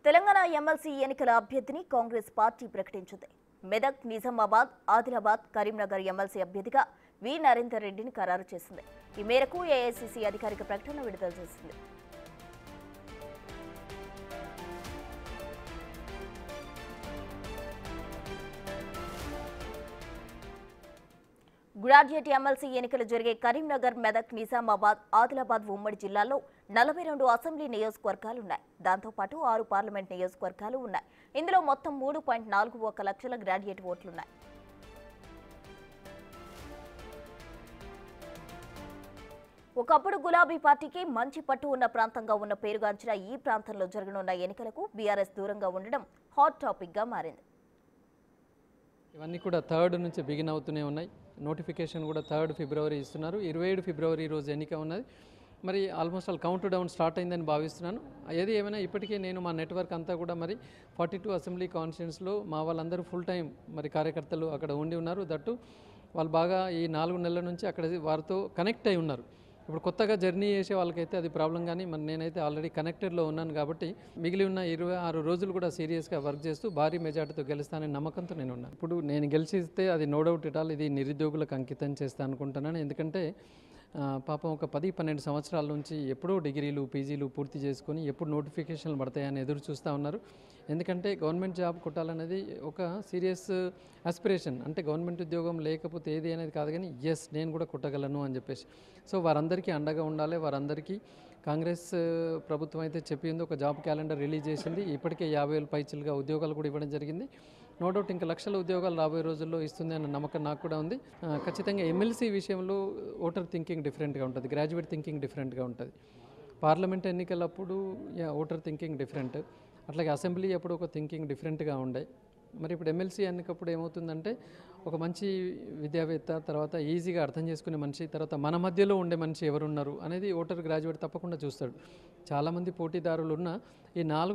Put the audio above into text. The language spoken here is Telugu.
తెలంగాణ ఎమ్మెల్సీ ఎన్నికల అభ్యర్థిని కాంగ్రెస్ పార్టీ ప్రకటించింది. మెదక్, నిజామాబాద్, ఆదిలాబాద్, కరీంనగర్ ఎమ్మెల్సీ అభ్యర్థిగా వి నరేందర్ రెడ్డిని ఖరారు చేసింది. ఈ మేరకు ఏఐసీసీ అధికారిక ప్రకటన విడుదల చేసింది. గ్రాడ్యుయేట్ ఎమ్మెల్సీ ఎన్నికలు జరిగే కరీంనగర్, మెదక్, నిజామాబాద్, ఆదిలాబాద్ ఉమ్మడి జిల్లాల్లో 42 అసెంబ్లీ నియోజకవర్గాలున్నాయి. దాంతోపాటు 6 పార్లమెంట్ నియోజకవర్గాలు ఉన్నాయి. ఇందులో మొత్తం 3.41 లక్షల గ్రాడ్యుయేట్ ఓట్లున్నాయి. ఒకప్పుడు గులాబీ పార్టీకి మంచి పట్టు ఉన్న ప్రాంతంగా ఉన్న పేరుగాంచిన ఈ ప్రాంతంలో జరగనున్న ఎన్నికలకు బీఆర్ఎస్ దూరంగా ఉండడం హాట్ టాపిక్ గా మారింది. ఇవన్నీ కూడా 3rd నుంచి బిగిన్ అవుతూనే ఉన్నాయి. నోటిఫికేషన్ కూడా 3rd ఫిబ్రవరి ఇస్తున్నారు. 27 ఫిబ్రవరి రోజు ఎన్నిక ఉన్నది. మరి ఆల్మోస్ట్ కౌంట్ డౌన్ స్టార్ట్ అయిందని భావిస్తున్నాను. ఏది ఏమైనా ఇప్పటికే నేను మా నెట్వర్క్ అంతా కూడా మరి 42 అసెంబ్లీ కాన్స్టిట్యూన్స్లో మా వాళ్ళందరూ ఫుల్ టైం మరి కార్యకర్తలు అక్కడ ఉండి ఉన్నారు. దట్టు వాళ్ళు బాగా ఈ 4 నెలల నుంచి అక్కడ వారితో కనెక్ట్ అయి ఉన్నారు. ఇప్పుడు కొత్తగా జర్నీ చేసే వాళ్ళకైతే అది ప్రాబ్లం, కానీ మరి నేనైతే ఆల్రెడీ కనెక్టెడ్లో ఉన్నాను కాబట్టి మిగిలి ఉన్న 26 రోజులు కూడా సీరియస్గా వర్క్ చేస్తూ భారీ మెజార్టీతో గెలుస్తాననే నమ్మకంతో నేను ఉన్నాను. ఇప్పుడు నేను గెలిచిస్తే అది నో డౌట్ ఇట్ ఆల్ ఇది నిరుద్యోగులకు అంకితం చేస్తాను అనుకుంటున్నాను. ఎందుకంటే పాపం ఒక 10-12 సంవత్సరాల నుంచి ఎప్పుడో డిగ్రీలు, పీజీలు పూర్తి చేసుకొని ఎప్పుడు నోటిఫికేషన్లు పడతాయని ఎదురు చూస్తూ ఉన్నారు. ఎందుకంటే గవర్నమెంట్ జాబ్ కొట్టాలనేది ఒక సీరియస్ ఆస్పిరేషన్. అంటే గవర్నమెంట్ ఉద్యోగం లేకపోతే ఏది అనేది కాదు, కానీ ఎస్ నేను కూడా కొట్టగలను అని చెప్పేసి. సో వారందరికీ అండగా ఉండాలి. వారందరికీ కాంగ్రెస్ ప్రభుత్వం అయితే చెప్పింది, ఒక జాబ్ క్యాలెండర్ రిలీజ్ చేసింది. ఇప్పటికే 50,000 పైచిలుగా ఉద్యోగాలు కూడా ఇవ్వడం జరిగింది. నో డౌట్ ఇంకా లక్షల ఉద్యోగాలు రాబోయే రోజుల్లో ఇస్తుంది అన్న నమ్మకం నాకు కూడా ఉంది. ఖచ్చితంగా ఎమ్మెల్సీ విషయంలో ఓటర్ థింకింగ్ డిఫరెంట్గా ఉంటుంది, గ్రాడ్యుయేట్ థింకింగ్ డిఫరెంట్గా ఉంటుంది. పార్లమెంట్ ఎన్నికలప్పుడు ఓటర్ థింకింగ్ డిఫరెంట్, అట్లాగే అసెంబ్లీ అప్పుడు ఒక థింకింగ్ డిఫరెంట్గా ఉండే. మరి ఇప్పుడు ఎమ్మెల్సీ ఎన్నికప్పుడు ఏమవుతుందంటే ఒక మంచి విద్యావేత్త, తర్వాత ఈజీగా అర్థం చేసుకునే మనిషి, తర్వాత మన మధ్యలో ఉండే మనిషి ఎవరున్నారు అనేది ఓటర్ గ్రాడ్యుయేట్ తప్పకుండా చూస్తాడు. చాలామంది పోటీదారులు ఉన్న ఈ 4